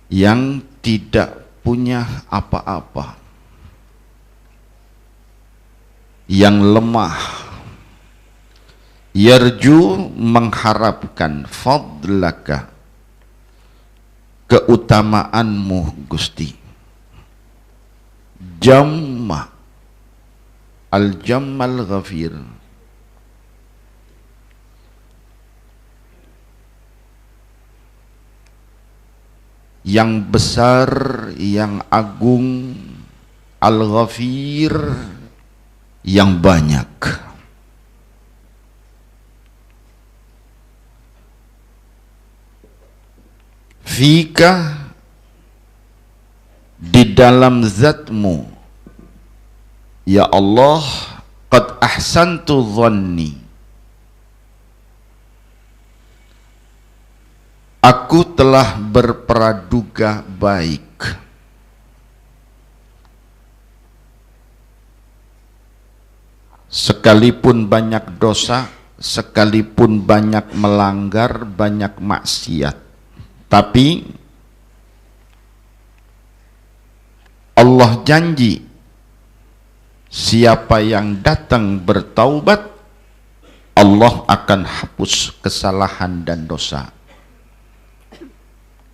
yang tidak punya apa-apa, yang lemah, yarju mengharapkan fadlaka keutamaanmu Gusti. Jamma al-jammal ghafir, yang besar, yang agung, al-ghafir, yang banyak. Fika, di dalam zatmu ya Allah, qad ahsantu dhanni, aku telah berpraduga baik. Sekalipun banyak dosa, sekalipun banyak melanggar, banyak maksiat, tapi Allah janji siapa yang datang bertaubat, Allah akan hapus kesalahan dan dosa.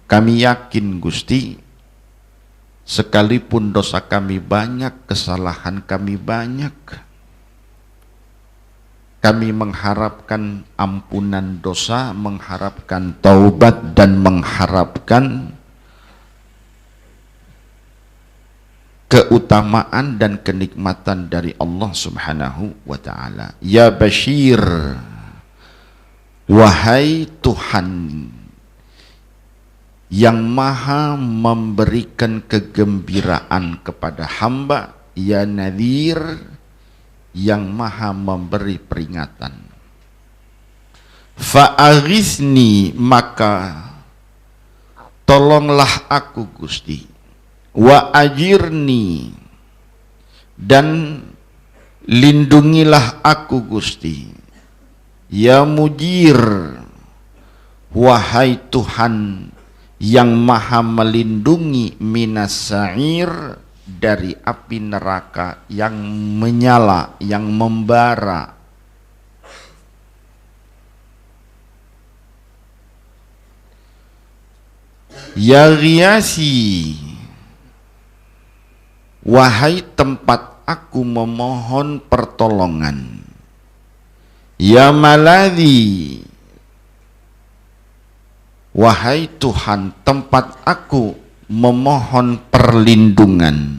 Kami yakin Gusti, sekalipun dosa kami banyak, kesalahan kami banyak, kami mengharapkan ampunan dosa, mengharapkan taubat, dan mengharapkan keutamaan dan kenikmatan dari Allah Subhanahu wa ta'ala. Ya Bashir, wahai Tuhan yang maha memberikan kegembiraan kepada hamba, ya Nadhir, yang maha memberi peringatan. Fa'aghisni, maka tolonglah aku Gusti, wa ajirni, dan lindungilah aku Gusti, ya Mujir, wahai Tuhan yang maha melindungi minas sa'ir, dari api neraka yang menyala, yang membara. Ya Ghiyasi, wahai tempat aku memohon pertolongan. Ya Maladhi, wahai Tuhan tempat aku memohon perlindungan.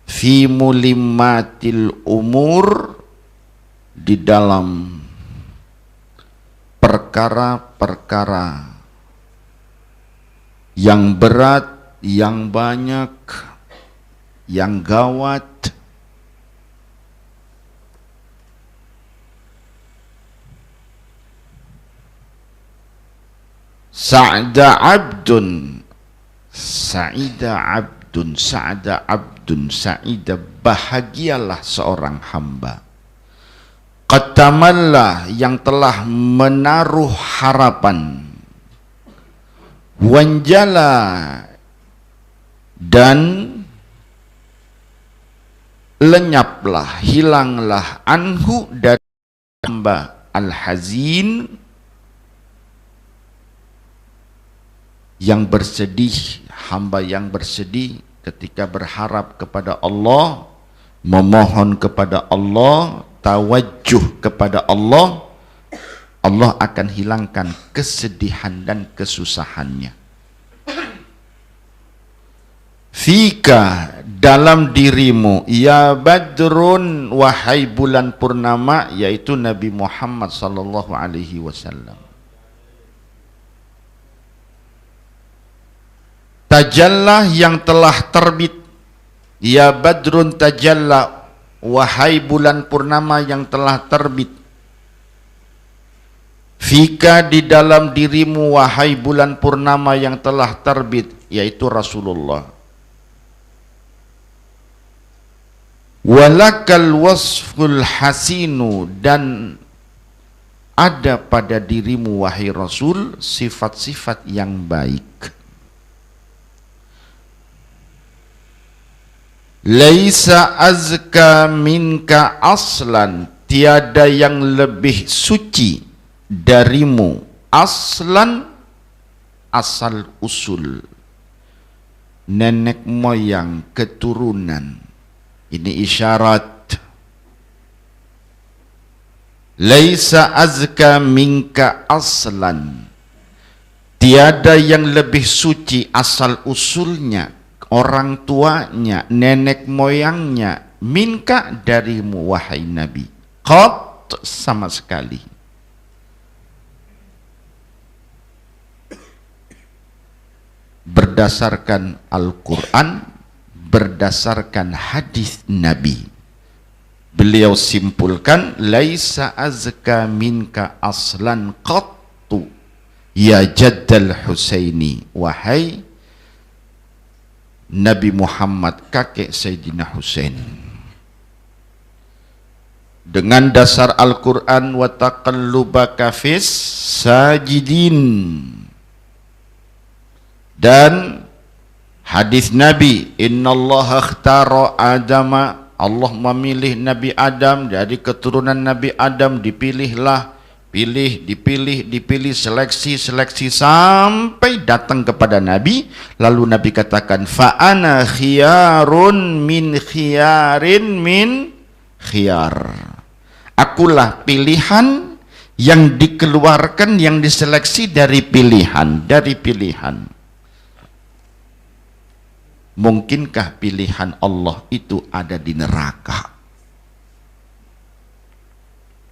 Fi mulimmatil umur, di dalam perkara-perkara yang berat, yang banyak, yang gawat. Sa'da abdun, sa'ida abdun, sa'da abdun, sa'ida, bahagialah seorang hamba. Qatamallah, yang telah menaruh harapan. Wanjala, dan lenyaplah, hilanglah, anhu, dari hamba, al-hazin, yang bersedih, hamba yang bersedih ketika berharap kepada Allah, memohon kepada Allah, tawajjuh kepada Allah, Allah akan hilangkan kesedihan dan kesusahannya. Fika, dalam dirimu, ya Badrun, wahai bulan purnama, yaitu Nabi Muhammad sallallahu alaihi wasallam. Tajallah, yang telah terbit, ya Badrun tajalla, wahai bulan purnama yang telah terbit. Fika, di dalam dirimu, wahai bulan purnama yang telah terbit, yaitu Rasulullah. Walakal wasful hasinu, dan ada pada dirimu wahai Rasul sifat-sifat yang baik. Laisa azka minka aslan, tiada yang lebih suci darimu aslan, asal usul, nenek moyang, keturunan. Ini isyarat. Laisa azka minka aslan, tiada yang lebih suci asal usulnya, orang tuanya, nenek moyangnya, minka darimu wahai Nabi. Qat, sama sekali. Berdasarkan Al-Quran, berdasarkan hadis Nabi, beliau simpulkan laisa azka minka aslan qattu ya jaddal Husaini, wahai Nabi Muhammad kakek Sayyidina Husain. Dengan dasar Al-Quran wa taqallubaka fis sajidin dan hadis Nabi, innallaha ikhtara Adama, Allah memilih Nabi Adam, dari keturunan Nabi Adam dipilihlah, dipilih, seleksi sampai datang kepada Nabi. Lalu Nabi katakan, fa ana khiyarun min khiyarin min khiyar. Akulah pilihan yang dikeluarkan, yang diseleksi dari pilihan. Mungkinkah pilihan Allah itu ada di neraka?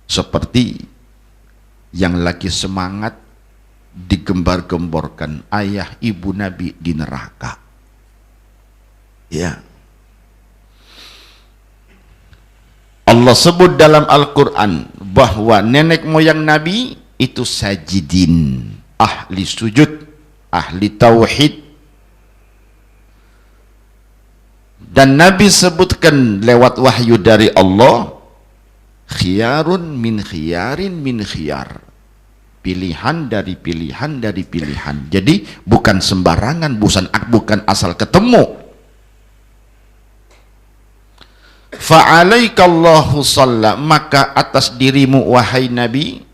Seperti yang lagi semangat digembar-gemborkan ayah ibu Nabi di neraka. Ya. Allah sebut dalam Al-Quran bahwa nenek moyang Nabi itu sajidin, ahli sujud, ahli tauhid. Dan Nabi sebutkan lewat wahyu dari Allah, khiyarun min khiyarin min khiyar, pilihan dari pilihan. Jadi bukan sembarangan, bukan asal ketemu. Fa'alaikallahu shalla, maka atas dirimu wahai Nabi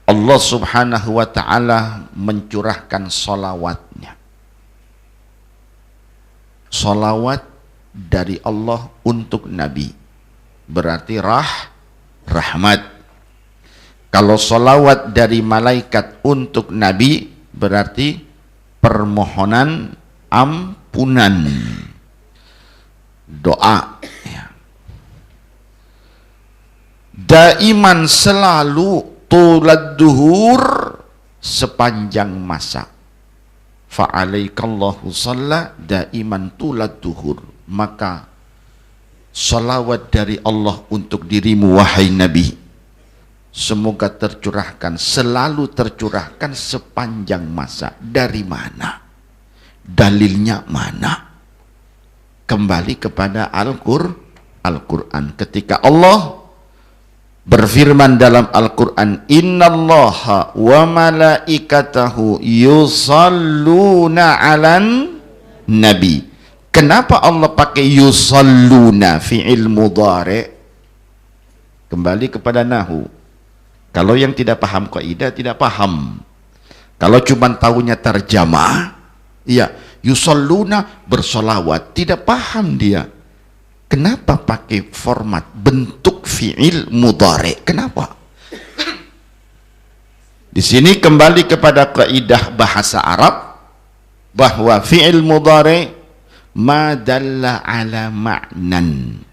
Allah subhanahu wa ta'ala mencurahkan salawatnya. Salawat dari Allah untuk Nabi berarti rahmat. Kalau salawat dari malaikat untuk Nabi berarti permohonan ampunan, doa. Daiman, selalu, tulad duhur, sepanjang masa. Fa'alaikallahu shalla daiman tulad duhur, maka salawat dari Allah untuk dirimu wahai Nabi semoga tercurahkan, selalu tercurahkan sepanjang masa. Dari mana? Dalilnya mana? Kembali kepada Al-Quran. Ketika Allah berfirman dalam Al-Quran, innallaha wa malaikatahu yusalluna 'alan nabi. Kenapa Allah pakai yusalluna fi'il mudhari'? Kembali kepada nahu. Kalau yang tidak paham kaidah tidak paham. Kalau cuma tahunya terjemah, ya yusalluna bersolawat, tidak paham dia. Kenapa pakai format bentuk fi'il mudhari'? Kenapa? Di sini kembali kepada kaidah bahasa Arab bahwa fi'il mudhari' ma dalla ala ma'nan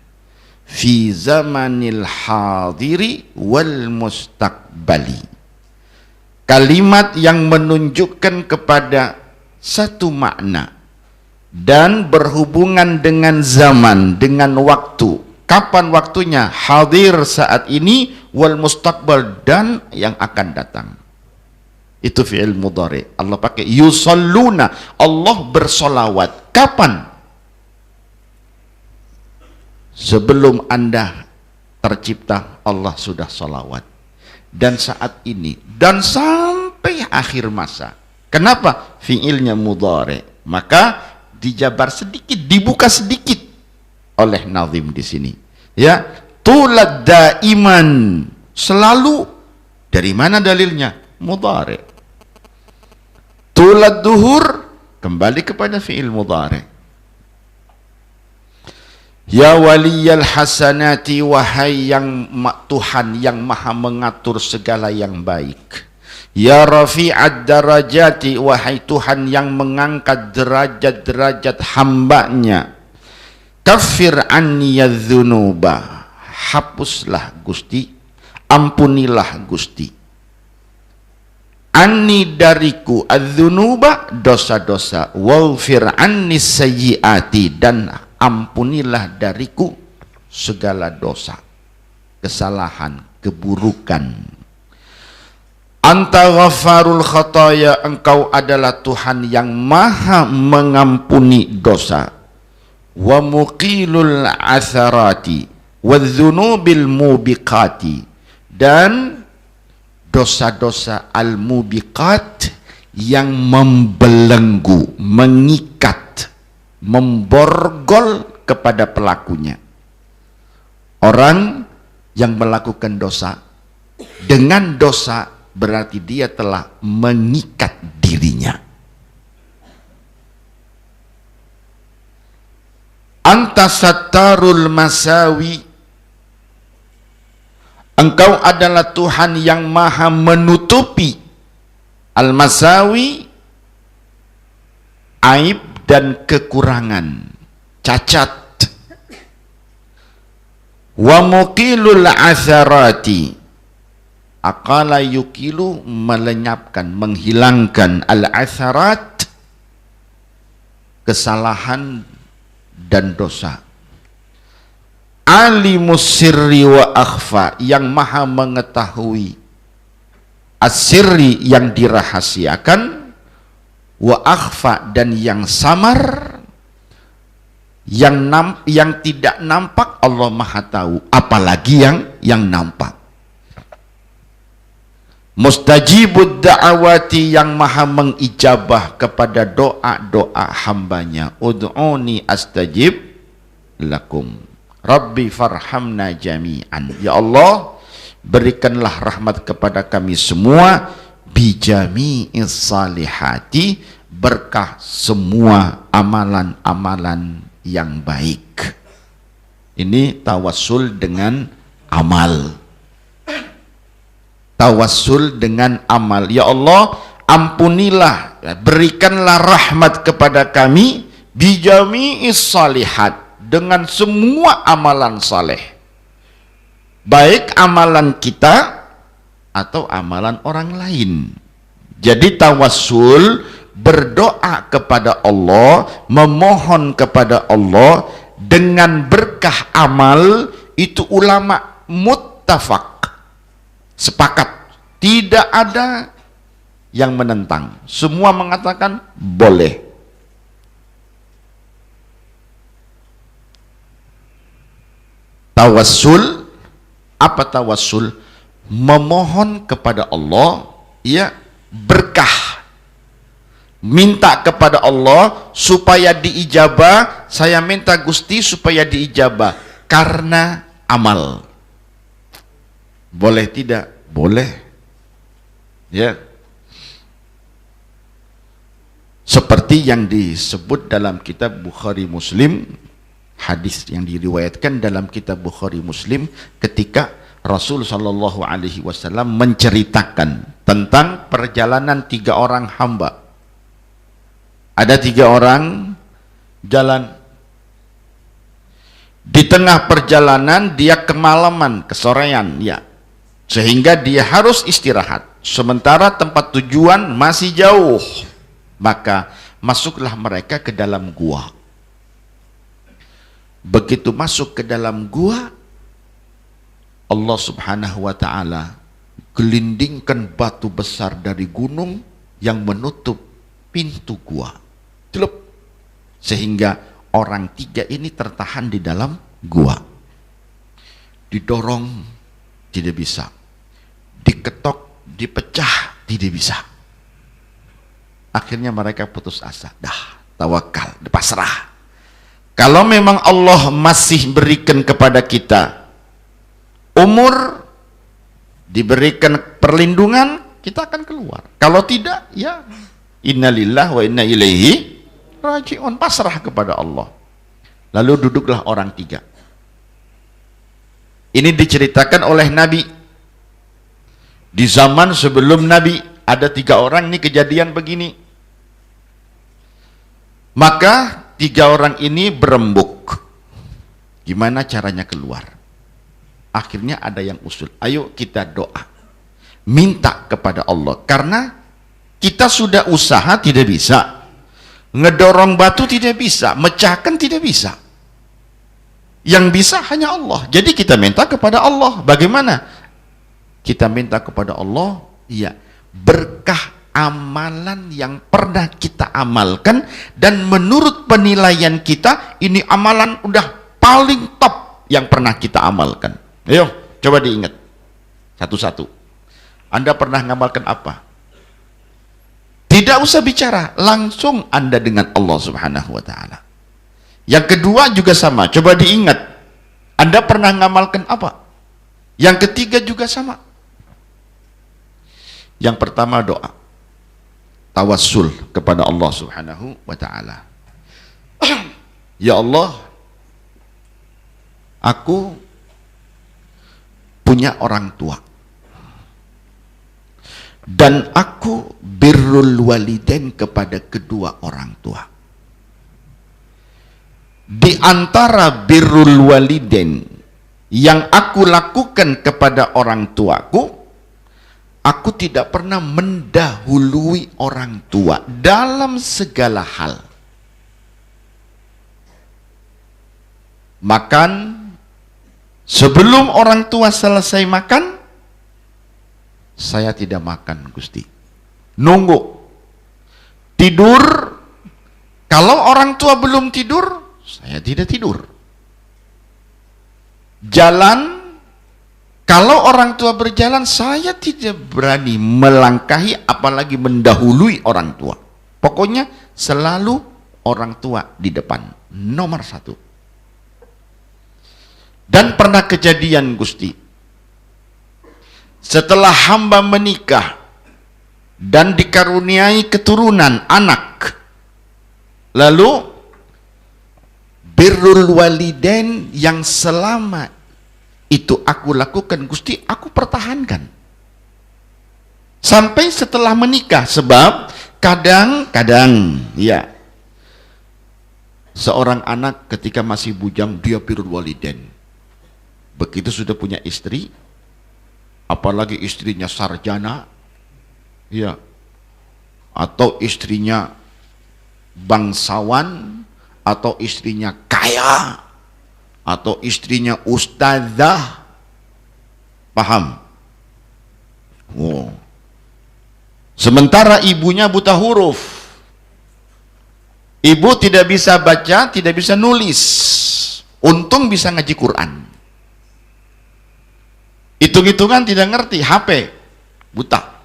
fi zamanil hadiri wal mustaqbali. Kalimat yang menunjukkan kepada satu makna dan berhubungan dengan zaman, dengan waktu. Kapan waktunya? Hadir saat ini, wal mustaqbal, dan yang akan datang. Itu fi'il mudhari'. Allah pakai yusalluna, Allah bersolawat. Kapan? Sebelum Anda tercipta, Allah sudah solawat. dan saat ini dan sampai akhir masa. Kenapa? Fi'ilnya mudhari. Maka dijabar sedikit, dibuka sedikit oleh nazim di sini. Ya, tulad daiman, selalu. Dari mana dalilnya? Mudhari. Tulad duhur, kembali kepada fi'il mudhari. Ya waliyal hasanati, wahai yang Tuhan yang maha mengatur segala yang baik. Ya rafi'ad darajati, wahai Tuhan yang mengangkat derajat-derajat hambanya. Kaffir anni yadzunuba, hapuslah Gusti, ampunilah Gusti. Anni dariku adzunuba, dosa-dosa. Waghfir anni sayyiati, dan ampunilah dariku segala dosa, kesalahan, keburukan. Anta ghaffarul khataya, engkau adalah Tuhan yang maha mengampuni dosa. Wa muqilul atharati wadzunubil mubiqati, dan dosa-dosa al-mubiqat yang membelenggu, mengikat, memborgol kepada pelakunya. Orang yang melakukan dosa, dengan dosa berarti dia telah mengikat dirinya. Anta sattarul masawi, engkau adalah Tuhan yang maha menutupi al-masawi, aib dan kekurangan, cacat. Wa muqilul atharati, aqala yukilu, melenyapkan, menghilangkan, al-atharat, kesalahan dan dosa. Alimus sirri wa akhfa, yang maha mengetahui as-sirri, yang dirahasiakan, wa akhfa, dan yang samar, yang tidak nampak Allah maha tahu, apalagi yang nampak. Mustajibud da'awati, yang maha mengijabah kepada doa-doa hambanya. Ud'uni astajib lakum. Rabbi farhamna jami'an. Ya Allah, berikanlah rahmat kepada kami semua. Bijami'is salihati, berkah semua amalan-amalan yang baik. Ini tawassul dengan amal. Tawassul dengan amal. Ya Allah, ampunilah, berikanlah rahmat kepada kami, bijami'is salihat, dengan semua amalan saleh, baik amalan kita atau amalan orang lain. Jadi tawassul, berdoa kepada Allah, memohon kepada Allah dengan berkah amal, itu ulama muttafaq, sepakat, tidak ada yang menentang, semua mengatakan boleh. Tawassul, apa tawassul? Memohon kepada Allah, ya, berkah, minta kepada Allah supaya diijabah. Saya minta Gusti supaya diijabah karena amal. Boleh tidak? Boleh. Ya. Seperti yang disebut dalam kitab Bukhari Muslim, hadis yang diriwayatkan dalam kitab Bukhari Muslim ketika Rasul sallallahu alaihi wasallam menceritakan tentang perjalanan 3 orang hamba. Ada 3 orang jalan. Di tengah perjalanan dia kemalaman, kesorean, ya. Sehingga dia harus istirahat. Sementara tempat tujuan masih jauh. Maka masuklah mereka ke dalam gua. Begitu masuk ke dalam gua, Allah subhanahu wa ta'ala gelindingkan batu besar dari gunung yang menutup pintu gua. Celup. Sehingga orang 3 ini tertahan di dalam gua. Didorong, tidak bisa. dipecah, tidak bisa. Akhirnya mereka putus asa, dah tawakal, pasrah. Kalau memang Allah masih berikan kepada kita umur, diberikan perlindungan, kita akan keluar. Kalau tidak, ya innalillah wa inna ilaihi raji'un, pasrah kepada Allah. Lalu duduklah orang tiga. Ini diceritakan oleh Nabi. Di zaman sebelum Nabi ada tiga orang, ini kejadian begini. Maka tiga orang ini berembuk. Gimana caranya keluar? Akhirnya ada yang usul, ayo kita doa, minta kepada Allah. Karena kita sudah usaha tidak bisa, ngedorong batu tidak bisa, mecahkan tidak bisa. Yang bisa hanya Allah. Jadi kita minta kepada Allah. Bagaimana? Kita minta kepada Allah, ya, berkah amalan yang pernah kita amalkan, dan menurut penilaian kita ini amalan udah paling top yang pernah kita amalkan. Ayo coba diingat satu-satu. Anda pernah ngamalkan apa? Tidak usah bicara, langsung Anda dengan Allah Subhanahu wa taala. Yang kedua juga sama, coba diingat, Anda pernah ngamalkan apa? Yang ketiga juga sama. Yang pertama doa, tawassul kepada Allah Subhanahu wa taala. Ya Allah, aku punya orang tua, dan aku birrul walidain kepada kedua orang tua. Di antara birrul walidain yang aku lakukan kepada orang tuaku, aku tidak pernah mendahului orang tua dalam segala hal. Makan, sebelum orang tua selesai makan, saya tidak makan, Gusti. Nunggu. Tidur, kalau orang tua belum tidur, saya tidak tidur. Jalan, kalau orang tua berjalan, saya tidak berani melangkahi apalagi mendahului orang tua. Pokoknya selalu orang tua di depan, nomor satu. Dan pernah kejadian, Gusti, setelah hamba menikah dan dikaruniai keturunan anak, lalu birrul walidain yang selama itu aku lakukan, Gusti, aku pertahankan sampai setelah menikah. Sebab kadang-kadang, ya, seorang anak ketika masih bujang dia birrul walidain. Begitu sudah punya istri, apalagi istrinya sarjana, ya, atau istrinya bangsawan, atau istrinya kaya, atau istrinya ustazah, paham? Oh. Sementara ibunya buta huruf, ibu tidak bisa baca, tidak bisa nulis, untung bisa ngaji Quran. Hitung-hitungan tidak ngerti, HP buta.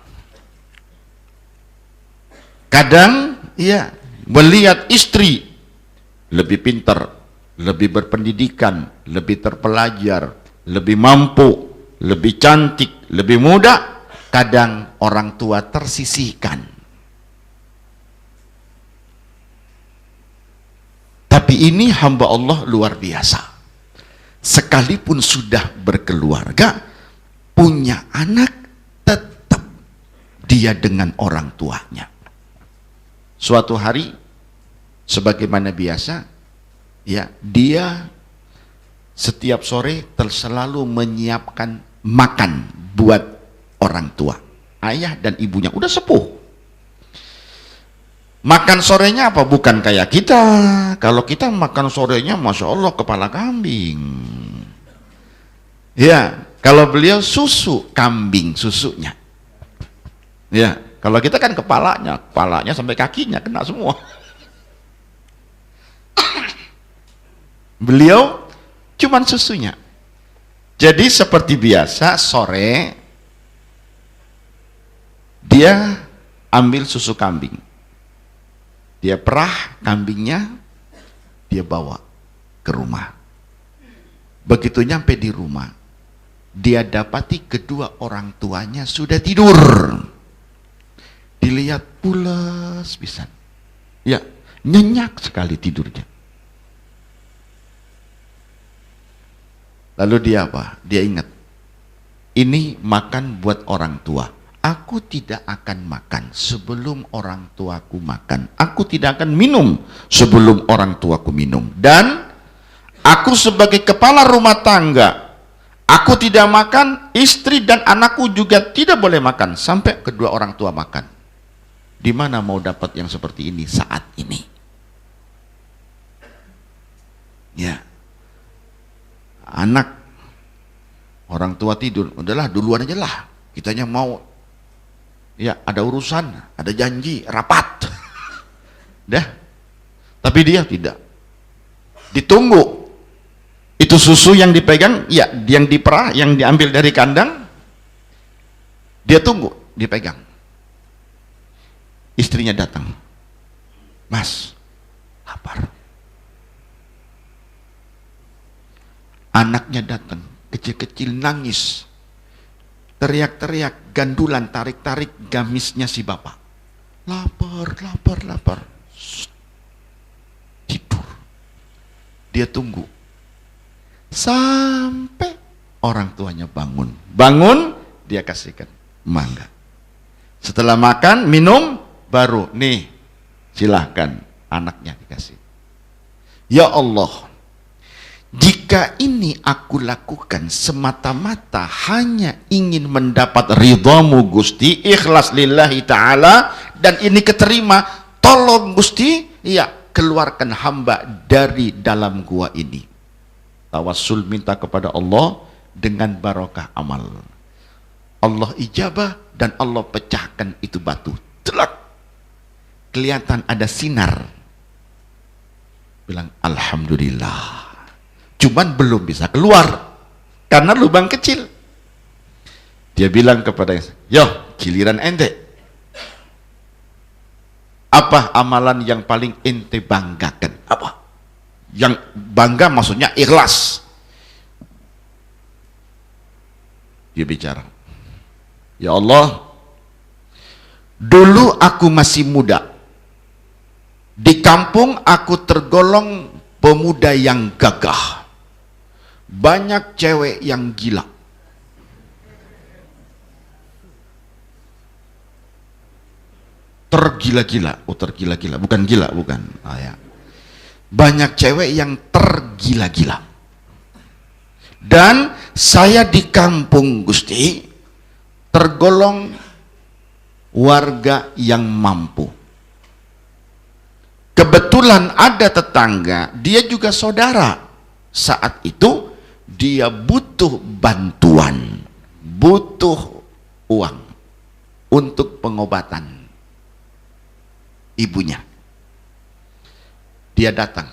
Kadang, iya, melihat istri lebih pintar, lebih berpendidikan, lebih terpelajar, lebih mampu, lebih cantik, lebih muda, kadang orang tua tersisihkan. Tapi ini hamba Allah luar biasa. Sekalipun sudah berkeluarga, punya anak, tetap dia dengan orang tuanya. Suatu hari, sebagaimana biasa, ya, dia setiap sore selalu menyiapkan makan buat orang tua, ayah dan ibunya, udah sepuh. Makan sorenya apa? Bukan kayak kita. Kalau kita makan sorenya, Masya Allah, kepala kambing. Ya, kalau beliau susu kambing, susunya. Ya, kalau kita kan kepalanya sampai kakinya kena semua. Beliau cuman susunya. Jadi seperti biasa sore Dia ambil susu kambing, dia perah kambingnya, dia bawa ke rumah. Begitu nyampe di rumah, dia dapati kedua orang tuanya sudah tidur. Dilihat pulas pisan, ya, nyenyak sekali tidurnya. Lalu dia apa? Dia ingat, ini makan buat orang tua. Aku tidak akan makan sebelum orang tuaku makan. Aku tidak akan minum sebelum orang tuaku minum. Dan aku sebagai kepala rumah tangga, aku tidak makan, istri dan anakku juga tidak boleh makan sampai kedua orang tua makan. Di mana mau dapat yang seperti ini saat ini? Ya, anak, orang tua tidur, udahlah duluan aja lah. Kitanya mau, ya ada urusan, ada janji, rapat. Dah. Tapi dia tidak. Ditunggu. Itu susu yang dipegang, ya yang diperah, yang diambil dari kandang, dia tunggu, dipegang. Istrinya datang. Mas, lapar. Anaknya datang, kecil-kecil nangis. Teriak-teriak, gandulan, tarik-tarik gamisnya si bapak. Lapar, lapar, lapar. Tidur. Dia tunggu. Sampai orang tuanya bangun. Bangun, dia kasihkan mangga. Setelah makan, minum, baru nih, silahkan anaknya dikasih. Ya Allah, jika ini aku lakukan semata-mata hanya ingin mendapat ridhamu Gusti, ikhlas lillahi ta'ala, dan ini keterima, tolong Gusti, ya keluarkan hamba dari dalam gua ini. Tawassul, minta kepada Allah dengan barokah amal. Allah ijabah dan Allah pecahkan itu batu. Telak. Kelihatan ada sinar. Bilang alhamdulillah. Cuman belum bisa keluar karena lubang kecil. Dia bilang kepada, yo giliran ente, apa amalan yang paling ente banggakan? Apa? Yang bangga maksudnya ikhlas. Dia bicara, ya Allah, dulu aku masih muda, di kampung aku tergolong pemuda yang gagah, banyak cewek yang gila. Tergila-gila, oh tergila-gila, bukan gila, bukan. Ah, ya. Banyak cewek yang tergila-gila. Dan saya di kampung Gusti tergolong warga yang mampu. Kebetulan ada tetangga, dia juga saudara. Saat itu dia butuh bantuan, butuh uang untuk pengobatan ibunya. Dia datang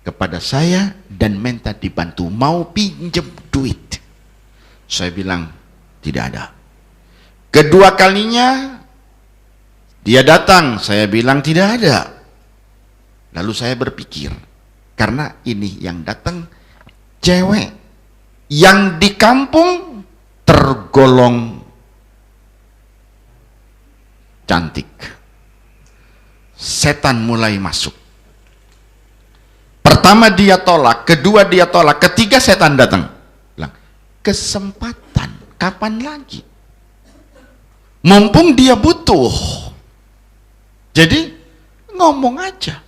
kepada saya dan minta dibantu, mau pinjam duit. Saya bilang tidak ada. Kedua kalinya dia datang, saya bilang tidak ada. Lalu saya berpikir, karena ini yang datang cewek yang di kampung tergolong cantik. Setan mulai masuk. Pertama dia tolak, kedua dia tolak, ketiga setan datang. Bilang, kesempatan kapan lagi? Mumpung dia butuh. Jadi ngomong aja.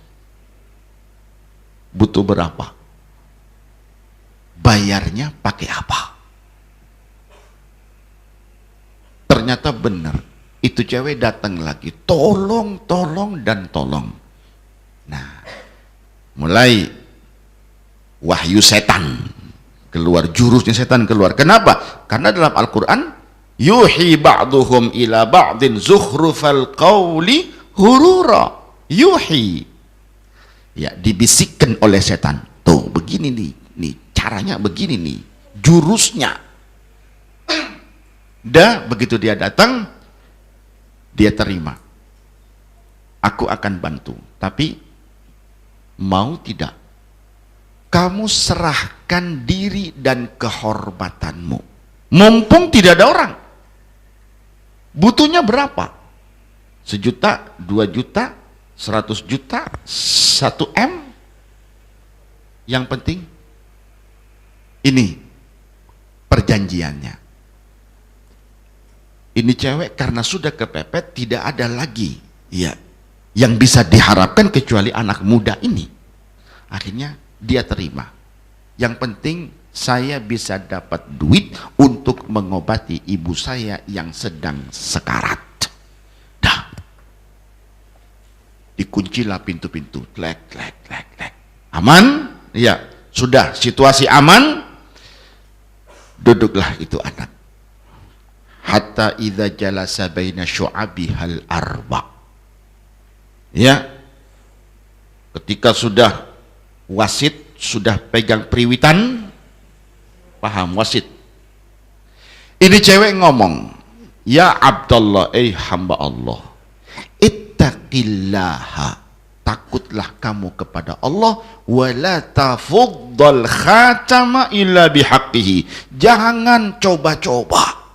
Butuh berapa? Bayarnya pakai apa? Ternyata benar. Itu cewek datang lagi, tolong, tolong, dan tolong. Nah, mulai wahyu setan keluar, jurusnya setan keluar. Kenapa? Karena dalam Al-Quran, yuhi ba'duhum ila ba'din zukhrufal qawli hurura. Yuhi, ya dibisikkan oleh setan. Tuh, begini nih caranya begini nih, jurusnya. Dah, begitu dia datang, Dia terima. Aku akan bantu. Tapi mau tidak? Kamu serahkan diri dan kehormatanmu. Mumpung tidak ada orang. Butuhnya berapa? 1 juta, 2 juta, 100 juta, 1 M. Yang penting ini perjanjiannya. Ini cewek karena sudah kepepet, tidak ada lagi ya yang bisa diharapkan kecuali anak muda ini. Akhirnya dia terima. Yang penting saya bisa dapat duit untuk mengobati ibu saya yang sedang sekarat. Dah. Dikuncilah pintu-pintu. Klek, klek, klek, klek. Aman? Ya, sudah situasi aman. Duduklah itu anak. Hatta idza jalasa baina syu'abihal arba. Ya. Ketika sudah wasit, sudah pegang periwitan, paham wasit. Ini cewek ngomong, ya Abdullah, hamba Allah, ittaqillaha, takutlah kamu kepada Allah, wala tafuddal khatama illa bihaqqihi, jangan coba-coba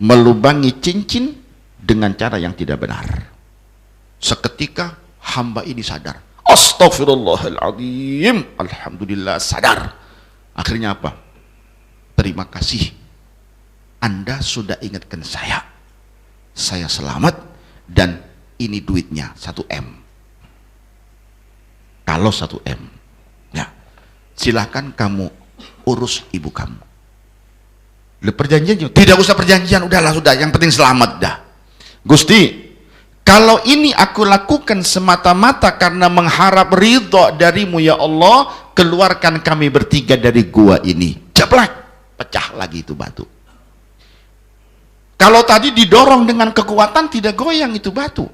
melubangi cincin dengan cara yang tidak benar. Seketika hamba ini sadar, Astaghfirullahaladzim, alhamdulillah sadar. Akhirnya apa? Terima kasih, Anda sudah ingatkan saya selamat, dan ini duitnya 1 M. Kalau 1 M ya, silahkan kamu urus ibu kamu. Perjanjiannya tidak usah perjanjian, udahlah, sudah, yang penting selamat dah. Gusti, kalau ini aku lakukan semata-mata karena mengharap ridho darimu ya Allah, keluarkan kami bertiga dari gua ini. Jeblak, pecah lagi itu batu. Kalau tadi didorong dengan kekuatan, tidak goyang itu batu.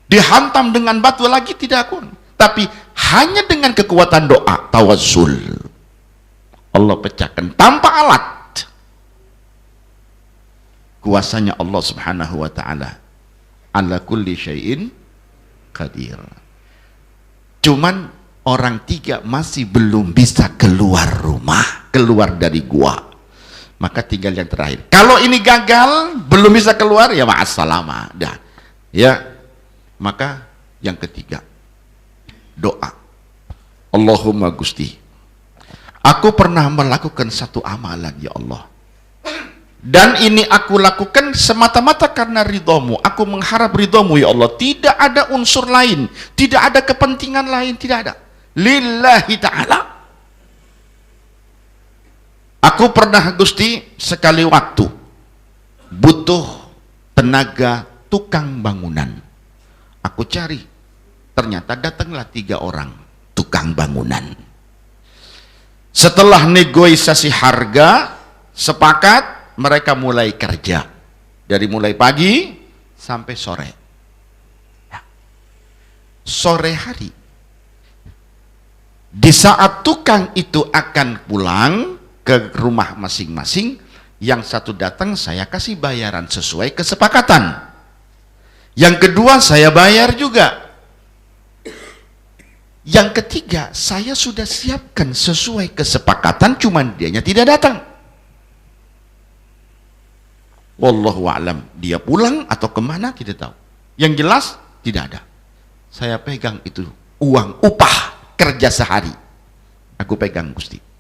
Dihantam dengan batu lagi, tidak goyang. Tapi hanya dengan kekuatan doa, tawassul, Allah pecahkan tanpa alat. Kuasanya Allah subhanahu wa ta'ala ala kulli syai'in qadir. Cuman orang 3 masih belum bisa keluar rumah, keluar dari gua. Maka tinggal yang terakhir. Kalau ini gagal, belum bisa keluar, ya ma'assalama dah. Ya. Maka yang ketiga, doa. Allahumma Gusti, aku pernah melakukan satu amalan ya Allah, dan ini aku lakukan semata-mata karena ridhomu. Aku mengharap ridhomu ya Allah. Tidak ada unsur lain, tidak ada kepentingan lain, tidak ada. Lillahi ta'ala. Aku pernah Gusti sekali waktu butuh tenaga tukang bangunan. Aku cari, ternyata datanglah 3 orang tukang bangunan. Setelah negosiasi harga, sepakat, mereka mulai kerja dari mulai pagi sampai sore. Sore hari, di saat tukang itu akan pulang ke rumah masing-masing, yang satu datang saya kasih bayaran sesuai kesepakatan, yang kedua saya bayar juga, yang ketiga saya sudah siapkan sesuai kesepakatan, cuman dianya tidak datang. Wallahu a'lam, dia pulang atau kemana tidak tahu. Yang jelas tidak ada. Saya pegang itu uang upah kerja sehari, aku pegang Gusti.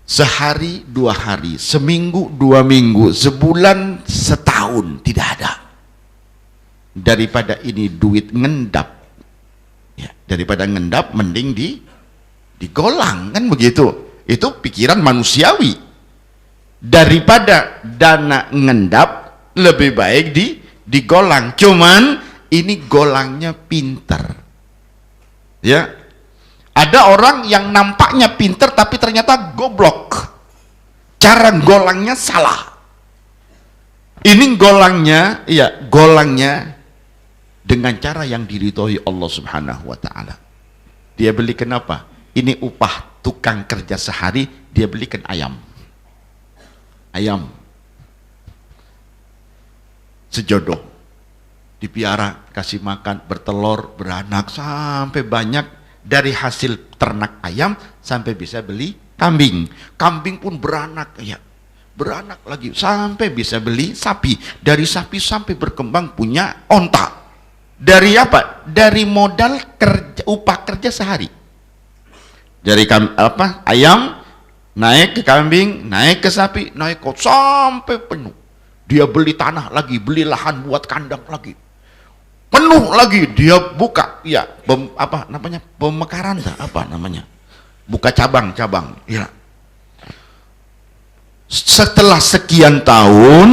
Sehari 2 hari, seminggu 2 minggu, sebulan, setahun tidak ada. Daripada ini duit ngendap ya, daripada ngendap mending digolang, kan begitu. Itu pikiran manusiawi. Daripada dana ngendap, lebih baik digolang. Cuman ini golangnya pinter ya. Ada orang yang nampaknya pinter tapi ternyata goblok, cara golangnya salah. Ini golangnya, ya golangnya dengan cara yang diridhoi Allah subhanahu wa ta'ala. Dia belikan apa? Ini upah tukang kerja sehari, dia belikan ayam. ayam sejodoh, dipiara, kasih makan, bertelur, beranak sampai banyak. Dari hasil ternak ayam sampai bisa beli kambing. Kambing pun beranak, ya, beranak lagi sampai bisa beli sapi. Dari sapi sampai berkembang punya onta. Dari apa? Dari modal kerja, upah kerja sehari. Dari ayam naik ke kambing, naik ke sapi, naik ke sampai penuh. Dia beli tanah lagi, beli lahan buat kandang lagi, penuh lagi. Dia buka, ya, pemekaran, buka cabang-cabang, ya. Setelah sekian tahun,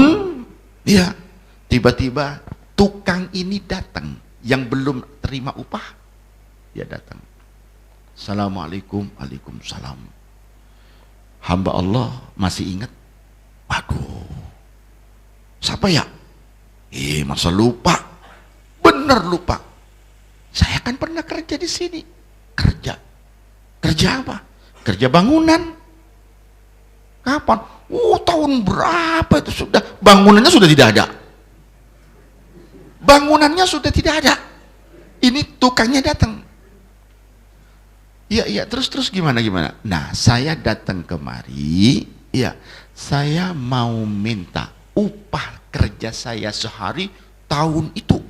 ya, tiba-tiba tukang ini datang yang belum terima upah. Dia datang, assalamualaikum. Waalaikumsalam. Hamba Allah masih ingat? Waduh, siapa ya? Masa lupa? Bener lupa. Saya kan pernah kerja di sini. Kerja apa? Kerja bangunan. Kapan? Tahun berapa itu sudah? Bangunannya sudah tidak ada. Bangunannya sudah tidak ada. Ini tukangnya datang. Iya, terus gimana? Nah, saya datang kemari, ya, saya mau minta upah kerja saya sehari tahun itu.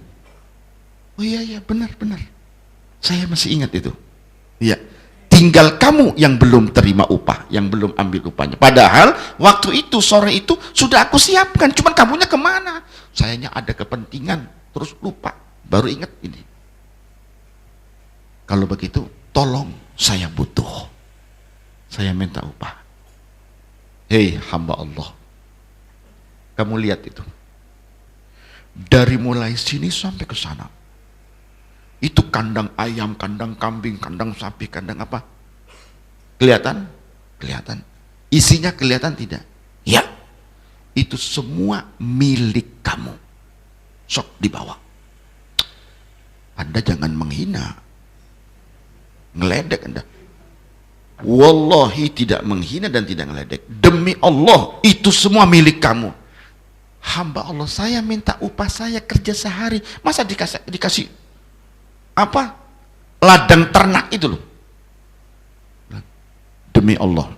Oh iya, benar. Saya masih ingat itu. Ya, tinggal kamu yang belum terima upah, yang belum ambil upahnya. Padahal waktu itu, sore itu sudah aku siapkan. Cuman kamunya kemana? Sayanya ada kepentingan, terus lupa. Baru ingat ini. Kalau begitu, tolong, saya butuh. Saya minta upah. Hei hamba Allah, kamu lihat itu. Dari mulai sini sampai ke sana, itu kandang ayam, kandang kambing, kandang sapi, kandang apa? Kelihatan? Isinya kelihatan tidak? Ya, itu semua milik kamu. Sok dibawa. Anda jangan menghina, ngeledek Anda. Wallahi tidak menghina dan tidak ngeledek. Demi Allah, itu semua milik kamu. Hamba Allah, saya minta upah saya kerja sehari, masa dikasih apa? Ladang ternak itu loh. Demi Allah,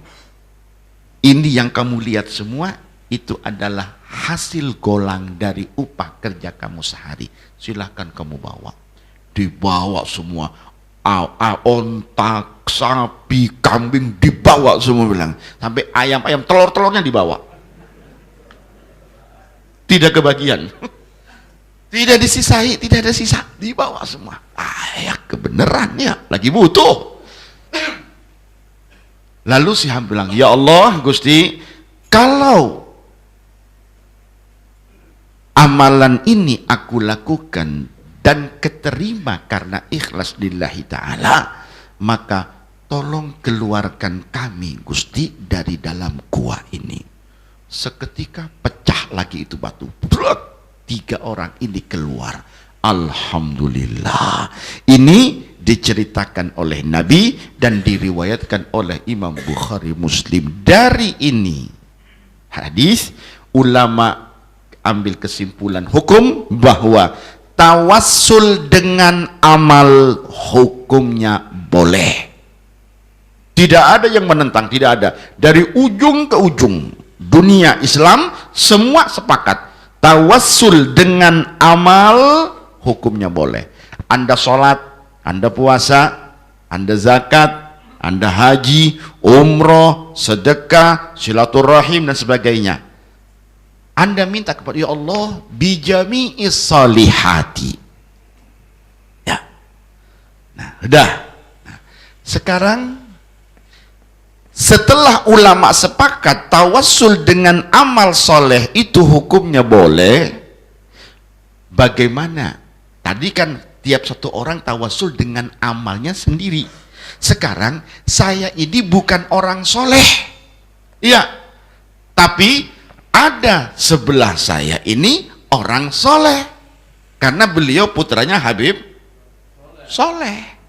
ini yang kamu lihat semua itu adalah hasil golang dari upah kerja kamu sehari. Silahkan kamu bawa. Dibawa semua. Onta, sapi, kambing dibawa semua, bilang. Sampai ayam telur-telurnya dibawa. Tidak kebagian. Tidak disisai, tidak ada sisa, dibawa semua. Ya kebenarannya lagi butuh. Lalu si hamba bilang, ya Allah Gusti, kalau amalan ini aku lakukan dan keterima karena ikhlas lillahi ta'ala, maka tolong keluarkan kami Gusti dari dalam gua ini. Seketika pecah lagi itu batu. 3 orang ini keluar. Alhamdulillah. Ini diceritakan oleh Nabi dan diriwayatkan oleh Imam Bukhari Muslim. Dari ini hadis, ulama ambil kesimpulan hukum bahwa tawassul dengan amal hukumnya boleh. Tidak ada yang menentang, tidak ada. Dari ujung ke ujung dunia Islam semua sepakat tawassul dengan amal hukumnya boleh. Anda sholat, Anda puasa, Anda zakat, Anda haji, umroh, sedekah, silaturahim dan sebagainya. Anda minta kepada ya Allah bijami'is salihati. Ya. Nah, udah. Nah, sekarang setelah ulama sepakat tawassul dengan amal soleh itu hukumnya boleh, bagaimana? Tadi kan tiap satu orang tawassul dengan amalnya sendiri. Sekarang saya ini bukan orang soleh, iya, tapi ada sebelah saya ini orang soleh, karena beliau putranya Habib Soleh.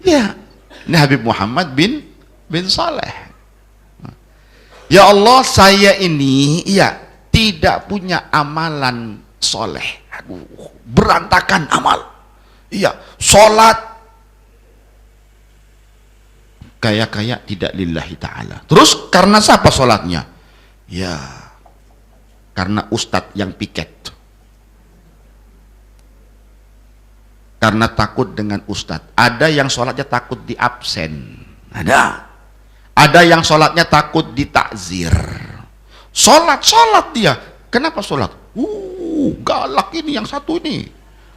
Ya, ini Habib Muhammad bin bin Saleh. Ya Allah, saya ini tidak punya amalan soleh. Aduh, berantakan amal. Sholat kayak tidak lillahi ta'ala. Terus karena siapa sholatnya? Ya, karena ustadz yang piket. Karena takut dengan ustadz. Ada yang sholatnya takut di absen. Ada yang sholatnya takut ditakzir. Sholat dia. Kenapa sholat? Galak ini yang satu ini.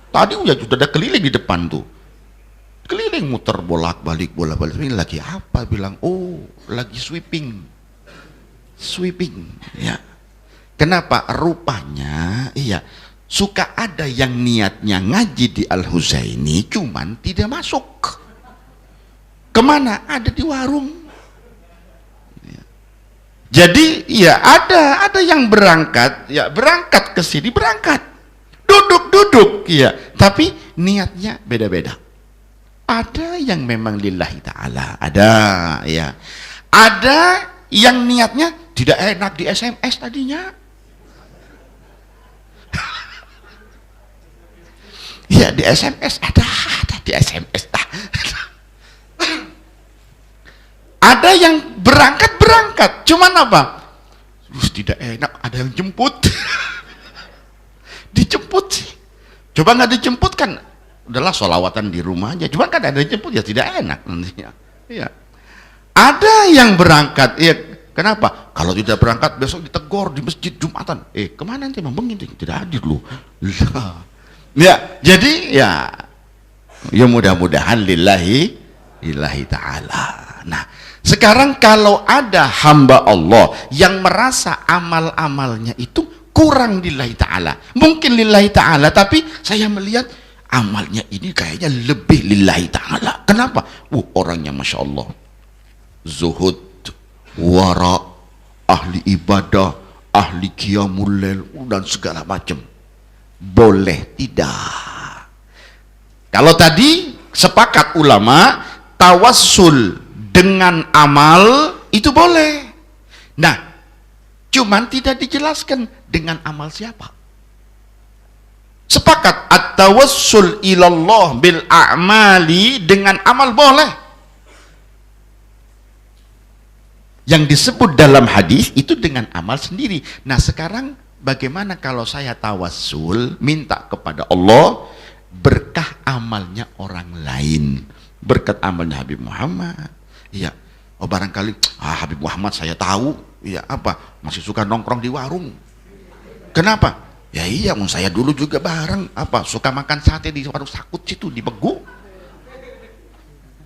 Tadi sudah ada keliling di depan tuh. Keliling muter bolak-balik. Ini lagi apa? Bilang, lagi sweeping. Ya. Kenapa? Rupanya, suka ada yang niatnya ngaji di Al-Huzaini, cuman tidak masuk. Kemana? Ada di warung. Jadi ada yang berangkat ke sini, duduk tapi niatnya beda-beda. Ada yang memang lillahi ta'ala, ada yang niatnya tidak enak di SMS tadinya. Di SMS ada di SMS. Ada yang berangkat, cuman apa? Terus tidak enak, ada yang jemput. Dijemput sih. Coba nggak dijemput kan, udahlah sholawatan di rumah aja. Cuman kan ada yang jemput, tidak enak nantinya. Ada yang berangkat, kenapa? Kalau tidak berangkat besok ditegur di masjid Jumatan. Kemana nanti Bang ini tidak hadir lu? Jadi mudah-mudahan lillahi ta'ala. Nah, sekarang kalau ada hamba Allah yang merasa amal-amalnya itu kurang lillahi ta'ala, mungkin lillahi ta'ala, tapi saya melihat amalnya ini kayaknya lebih lillahi ta'ala. Kenapa? Orangnya Masya Allah, zuhud, wara, ahli ibadah, ahli qiyamul lail, dan segala macam. Boleh tidak? Kalau tadi sepakat ulama, tawassul dengan amal itu boleh. Nah, cuman tidak dijelaskan dengan amal siapa. Sepakat at-tawassul ilallah bil a'mali, dengan amal boleh. Yang disebut dalam hadis itu dengan amal sendiri. Nah, sekarang bagaimana kalau saya tawassul minta kepada Allah berkah amalnya orang lain, berkat amalnya Habib Muhammad. Barangkali Habib Muhammad saya tahu, masih suka nongkrong di warung. Kenapa? Saya dulu juga bareng suka makan sate di warung Sakut situ di Begu.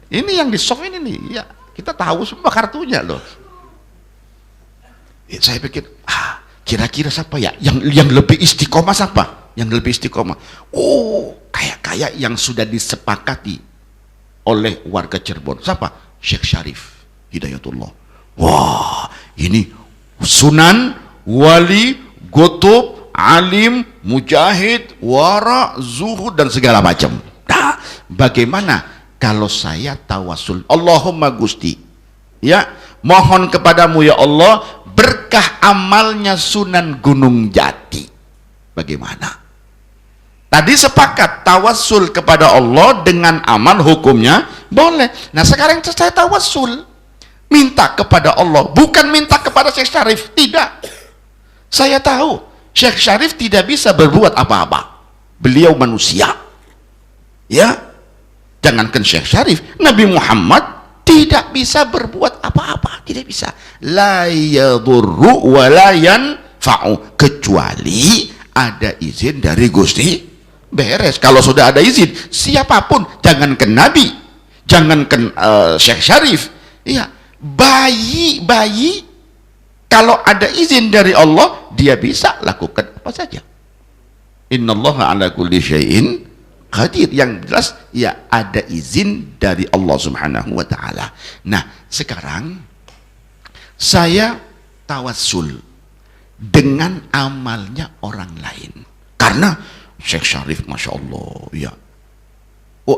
Ini yang di soft ini nih, kita tahu semua kartunya loh. Saya pikir, kira-kira siapa yang lebih istiqomah siapa? Yang lebih istiqomah. Kayak yang sudah disepakati oleh warga Cirebon. Siapa? Syekh Syarif Hidayatullah. Wah, ini sunan, wali, gotub, alim, mujahid, wara, zuhud, dan segala macam. Nah, bagaimana kalau saya tawasul? Allahumma Gusti, mohon kepadamu ya Allah, berkah amalnya Sunan Gunung Jati. Bagaimana? Tadi sepakat tawassul kepada Allah dengan amal, hukumnya boleh. Nah, sekarang saya tawassul minta kepada Allah, bukan minta kepada Syekh Syarif. Tidak. Saya tahu Syekh Syarif tidak bisa berbuat apa-apa. Beliau manusia. Jangankan Syekh Syarif, Nabi Muhammad tidak bisa berbuat apa-apa, tidak bisa. La yadurru wa la yanfa'u, kecuali ada izin dari Gusti. Beres. Kalau sudah ada izin, siapapun, jangankan Nabi, jangankan Syekh Syarif, bayi kalau ada izin dari Allah, dia bisa lakukan apa saja. Innallaha ala kulli syai'in qadir. Yang jelas ada izin dari Allah Subhanahu wa ta'ala. Nah, sekarang saya tawassul dengan amalnya orang lain. Karena Syekh Syarif Masya Allah,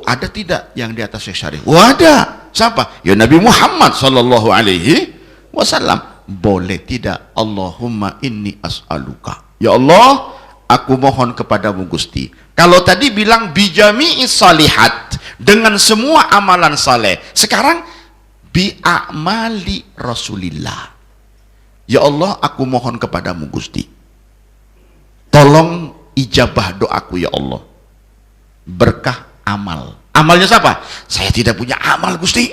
ada tidak yang di atas Syekh Syarif? Ada. Siapa? Ya Nabi Muhammad sallallahu alaihi wasallam. Boleh tidak? Allahumma inni as'aluka. Ya Allah, aku mohon kepadamu Gusti. Kalau tadi bilang bijami'is salihat, dengan semua amalan saleh. Sekarang bi'amali Rasulillah. Ya Allah, aku mohon kepadamu Gusti, tolong ijabah doaku ya Allah, berkah amal. Amalnya siapa? Saya tidak punya amal Gusti,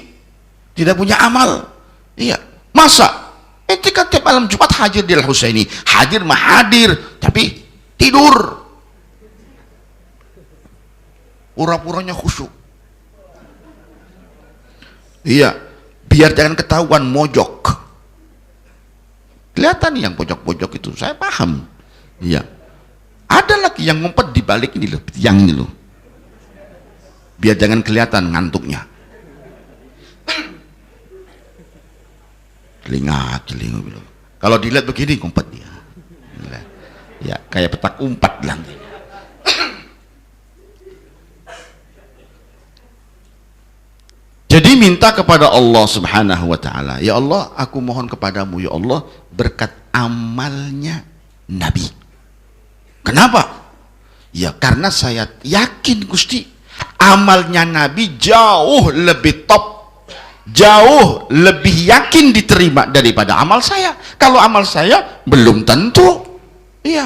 tidak punya amal. Iya, masa ente kan tiap malam Jumat hadir di Al-Husaini, hadir mah hadir, tapi tidur, pura-puranya khusyuk. Iya, biar jangan ketahuan mojok. Kelihatan yang pojok-pojok itu, saya paham. Iya, ada lagi yang ngumpet di balik ini loh, yang ini loh, biar jangan kelihatan ngantuknya. Telinga gitu. Kalau dilihat begini ngumpet dia. Ya, kayak petak umpat nanti. Jadi minta kepada Allah Subhanahu wa taala, ya Allah, aku mohon kepadamu ya Allah, berkat amalnya Nabi. Kenapa? Ya karena saya yakin Gusti, amalnya Nabi jauh lebih top, jauh lebih yakin diterima daripada amal saya. Kalau amal saya belum tentu. Iya.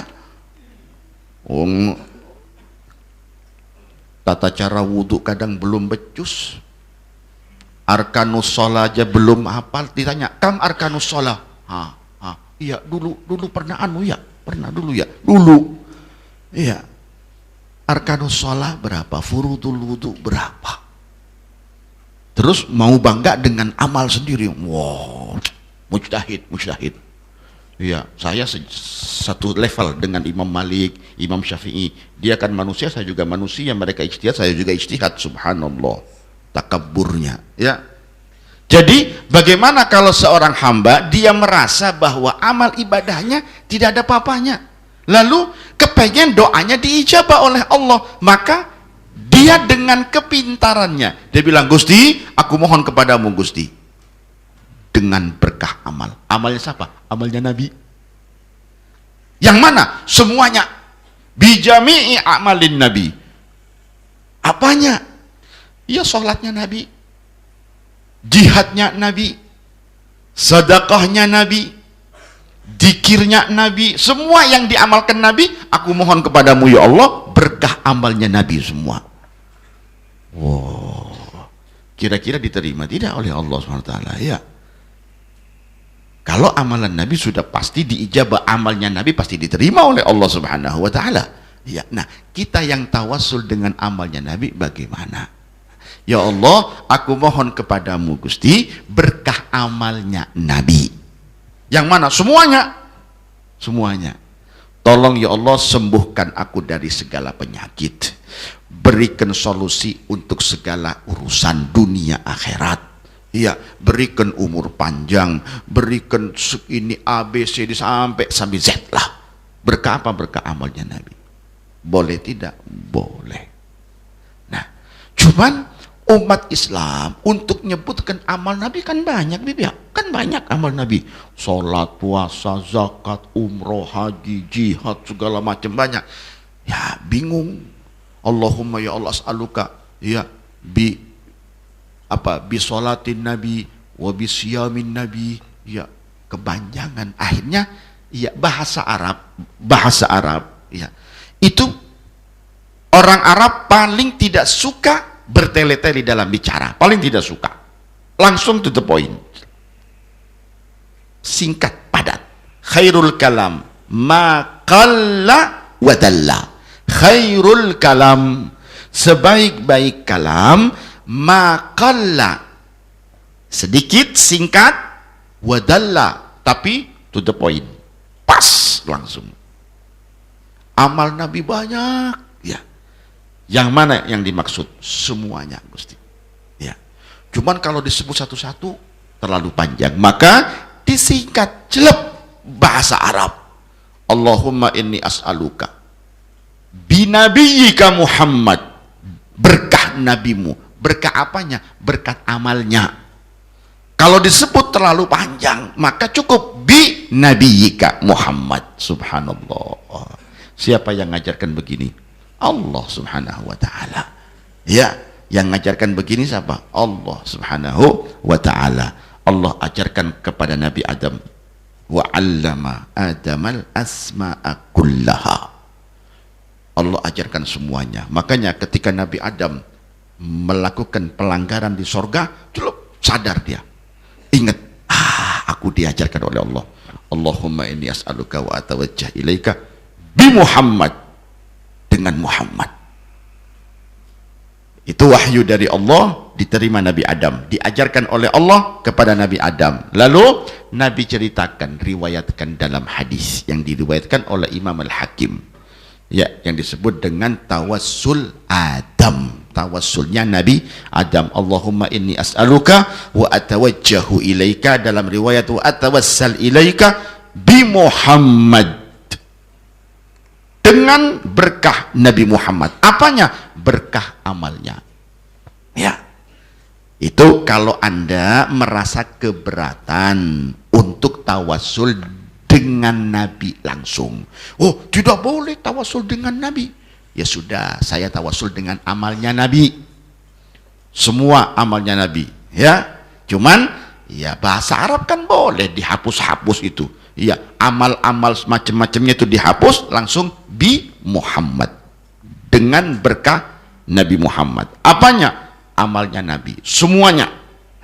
Tata cara wudhu kadang belum becus. Arkanus sholat aja belum hafal, ditanya kam arkanus sholat, iya dulu pernah pernah dulu, iya arkanus sholat berapa, furudul wudu berapa, terus mau bangga dengan amal sendiri. Wow, mujtahid, iya, saya satu level dengan Imam Malik, Imam Syafi'i. Dia kan manusia, saya juga manusia, mereka ijtihad, saya juga ijtihad. Subhanallah, takabburnya, ya. Jadi bagaimana kalau seorang hamba dia merasa bahwa amal ibadahnya tidak ada apa-apanya, lalu kepengen doanya diijabah oleh Allah, maka dia dengan kepintarannya dia bilang, Gusti, aku mohon kepadamu Gusti, dengan berkah amal. Amalnya siapa? Amalnya Nabi. Yang mana? Semuanya. Bijami'i amalin Nabi. Apanya? Ya sholatnya Nabi, jihadnya Nabi, sedekahnya Nabi, zikirnya Nabi, semua yang diamalkan Nabi. Aku mohon kepadamu ya Allah, berkah amalnya Nabi semua. Wow, kira-kira diterima tidak oleh Allah SWT? Ya, kalau amalan Nabi sudah pasti diijabah, amalnya Nabi pasti diterima oleh Allah Subhanahu wa taala. Ya, nah, kita yang tawassul dengan amalnya Nabi bagaimana? Ya Allah, aku mohon kepadamu Gusti, berkah amalnya Nabi. Yang mana? Semuanya. Tolong ya Allah, sembuhkan aku dari segala penyakit, berikan solusi untuk segala urusan dunia akhirat. Ya, berikan umur panjang, berikan ini A B C D sampai Z lah. Berkah apa? Berkah amalnya Nabi. Boleh tidak? Boleh. Nah, cuman umat Islam untuk menyebutkan amal Nabi kan banyak, kan banyak amal Nabi, sholat, puasa, zakat, umroh, haji, jihad, segala macam banyak. Ya bingung. Allahumma ya Allah as'aluka, ya bi sholatin Nabi wa bi siyamin Nabi, ya kepanjangan. Akhirnya ya bahasa Arab, ya itu orang Arab paling tidak suka bertele-tele dalam bicara, paling tidak suka, langsung to the point, singkat, padat. Khairul kalam ma qalla wa dalla. Khairul kalam, sebaik-baik kalam, ma qalla, sedikit, singkat, wa dalla, tapi to the point, pas, langsung. Amal Nabi banyak, ya. Yang mana yang dimaksud? Semuanya Gusti. Ya. Cuman kalau disebut satu-satu terlalu panjang, maka disingkat, jelek, bahasa Arab. Allahumma inni as'aluka binabiyyika Muhammad, berkah nabimu, Berkah apanya? Berkat amalnya. Kalau disebut terlalu panjang, maka cukup bi nabiyika Muhammad. Subhanallah. Siapa yang ngajarkan begini? Allah subhanahu wa ta'ala. Ya, yang ngajarkan begini siapa? Allah subhanahu wa ta'ala. Allah ajarkan kepada Nabi Adam. Wa 'allama Adamal asma'a kullaha. Allah ajarkan semuanya. Makanya ketika Nabi Adam melakukan pelanggaran di sorga, celup, sadar dia. Ingat, aku diajarkan oleh Allah. Allahumma inni as'aluka wa atawajjah ilaika bi Muhammad, dengan Muhammad. Itu wahyu dari Allah, diterima Nabi Adam, diajarkan oleh Allah kepada Nabi Adam. Lalu Nabi ceritakan, riwayatkan dalam hadis yang diriwayatkan oleh Imam Al-Hakim, ya, yang disebut dengan tawassul Adam. Tawassulnya Nabi Adam. Allahumma inni as'aluka wa atawajjahu ilaika, dalam riwayat wa atawassal ilaika bi Muhammad, dengan berkah Nabi Muhammad. Apanya? Berkah amalnya. Ya, itu kalau Anda merasa keberatan untuk tawassul dengan Nabi langsung. Oh, tidak boleh tawassul dengan Nabi. Ya sudah, saya tawassul dengan amalnya Nabi. Semua amalnya Nabi, ya. Cuman ya bahasa Arab kan boleh dihapus-hapus itu. Ya, amal-amal macam-macamnya itu dihapus, langsung bi Muhammad, dengan berkah Nabi Muhammad. Apanya? Amalnya Nabi, semuanya.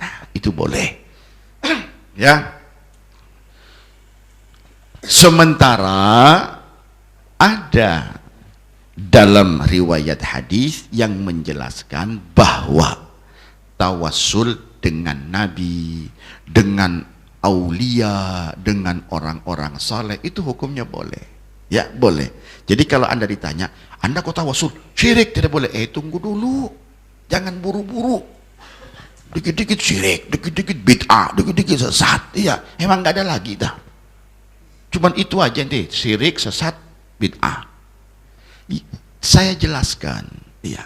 Nah, itu boleh. Ya. Sementara ada dalam riwayat hadis yang menjelaskan bahwa tawassul dengan Nabi, dengan aulia, dengan orang-orang saleh, itu hukumnya boleh. Ya, boleh. Jadi kalau Anda ditanya, Anda kok tawassul? Syirik tidak boleh. Tunggu dulu. Jangan buru-buru. Dikit-dikit syirik, dikit-dikit bid'ah, dikit-dikit sesat. Iya, emang nggak ada lagi dah. Cuman itu aja nih, syirik, sesat, bid'ah. Saya jelaskan, ya,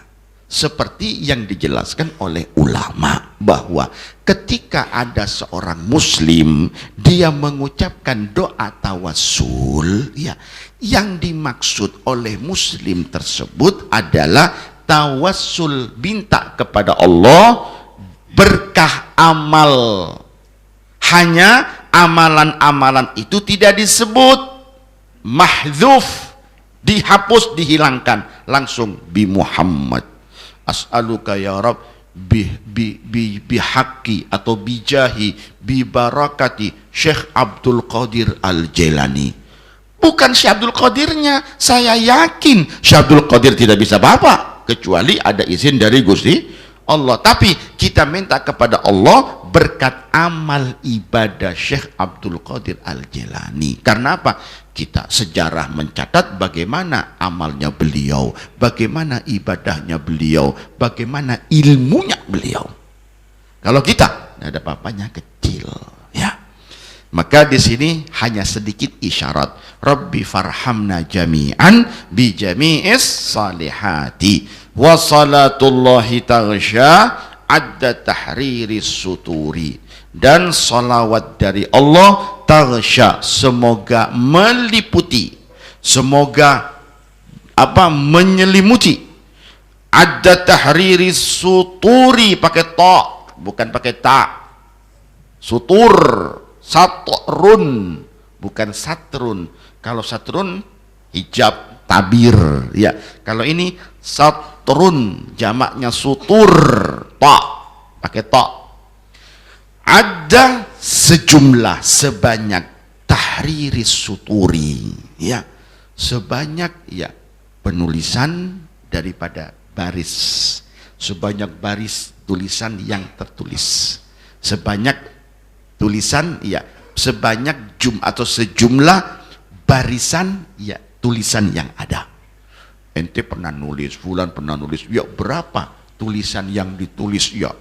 seperti yang dijelaskan oleh ulama, bahwa ketika ada seorang muslim dia mengucapkan doa tawassul, ya, yang dimaksud oleh muslim tersebut adalah tawassul, minta kepada Allah berkah amal. Hanya amalan-amalan itu tidak disebut, mahdzuf, dihapus, dihilangkan, langsung bi Muhammad. As'aluka ya Rabb bihaqqi atau bijahi bi barakati Syekh Abdul Qadir Al-Jailani. Bukan Syekh Abdul Qadirnya. Saya yakin Syekh Abdul Qadir tidak bisa apa-apa kecuali ada izin dari Gusti Allah. Tapi kita minta kepada Allah berkat amal ibadah Syekh Abdul Qadir Al-Jailani. Karena apa? Kita sejarah mencatat bagaimana amalnya beliau, bagaimana ibadahnya beliau, bagaimana ilmunya beliau. Kalau kita tidak ada apa-apanya, kecil, ya. Maka di sini hanya sedikit isyarat. Rabbi farhamna jami'an bi jami'is salihati wa salatullahi taghsha adda tahriris suturi, dan salawat dari Allah taghsha, semoga meliputi, semoga menyelimuti, adda tahriris suturi, pakai ta, bukan pakai ta. Sutur, satrun, bukan satrun. Kalau satrun hijab, tabir, ya. Kalau ini satrun, jamaknya sutur, ta, pakai ta. Ada sejumlah, sebanyak, tahriris suturi, ya, sebanyak, ya, penulisan daripada baris, sebanyak baris tulisan yang tertulis, sebanyak tulisan, ya, sebanyak atau sejumlah barisan, ya, tulisan yang ada. Ente pernah nulis, fulan pernah nulis, ya, berapa tulisan yang ditulis, ya,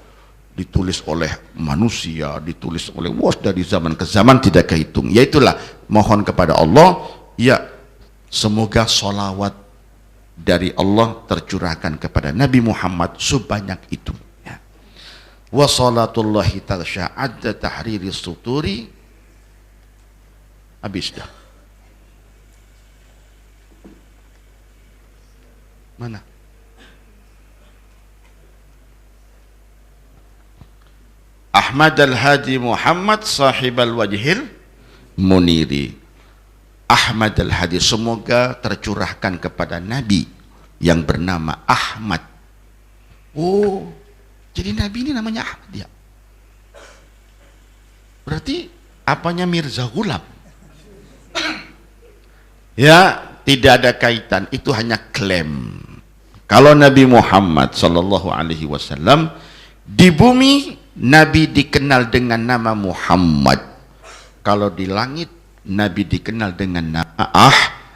ditulis oleh manusia, ditulis oleh dari zaman ke zaman tidak kehitung. Ya, itulah, mohon kepada Allah, ya, semoga sholawat dari Allah tercurahkan kepada Nabi Muhammad sebanyak itu, ya. wa salatullahi taghsha adda tahriri suturi. Habis dah. Mana? Ahmad al-Hadi Muhammad sahibal wajhil muniri. Ahmad al-Hadi, semoga tercurahkan kepada Nabi yang bernama Ahmad. Oh, jadi Nabi ini namanya Ahmad ya? Berarti apanya Mirza Ghulam? Ya, tidak ada kaitan, itu hanya klaim. Kalau Nabi Muhammad sallallahu alaihi wasallam di bumi, Nabi dikenal dengan nama Muhammad. Kalau di langit, Nabi dikenal dengan nama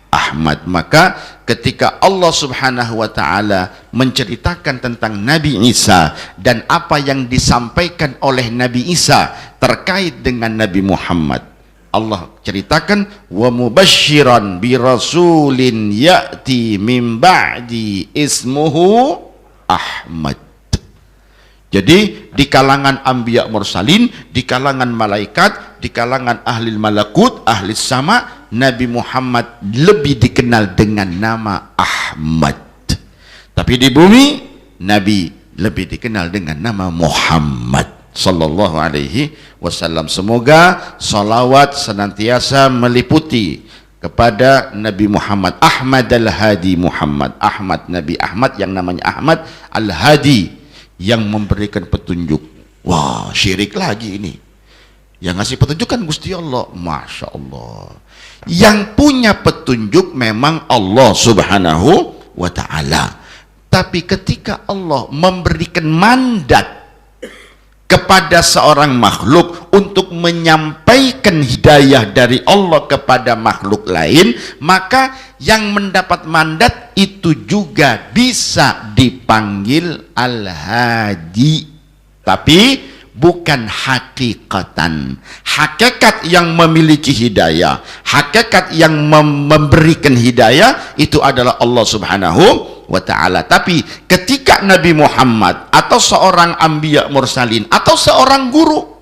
Ahmad. Maka ketika Allah subhanahu wa ta'ala menceritakan tentang Nabi Isa dan apa yang disampaikan oleh Nabi Isa terkait dengan Nabi Muhammad, Allah ceritakan wa mubasysyiran bi rasulin ya'ti min ba'di ismuhu Ahmad. Jadi di kalangan anbiya mursalin, di kalangan malaikat, di kalangan ahli malakut, ahli sama, Nabi Muhammad lebih dikenal dengan nama Ahmad. Tapi di bumi, Nabi lebih dikenal dengan nama Muhammad sallallahu alaihi wasallam. Semoga salawat senantiasa meliputi kepada Nabi Muhammad. Ahmad al-Hadi Muhammad, Ahmad, Nabi Ahmad yang namanya Ahmad al-Hadi, yang memberikan petunjuk. Wah, syirik lagi ini. Yang ngasih petunjuk kan Gusti Allah. Masya Allah. Yang punya petunjuk memang Allah subhanahu wa ta'ala. Tapi ketika Allah memberikan mandat kepada seorang makhluk untuk menyampaikan hidayah dari Allah kepada makhluk lain, maka yang mendapat mandat itu juga bisa dipanggil Al-Hadi, tapi bukan hakikatan. Hakikat yang memiliki hidayah, hakikat yang memberikan hidayah itu adalah Allah subhanahu wa ta'ala. Tapi ketika Nabi Muhammad atau seorang anbiya mursalin atau seorang guru,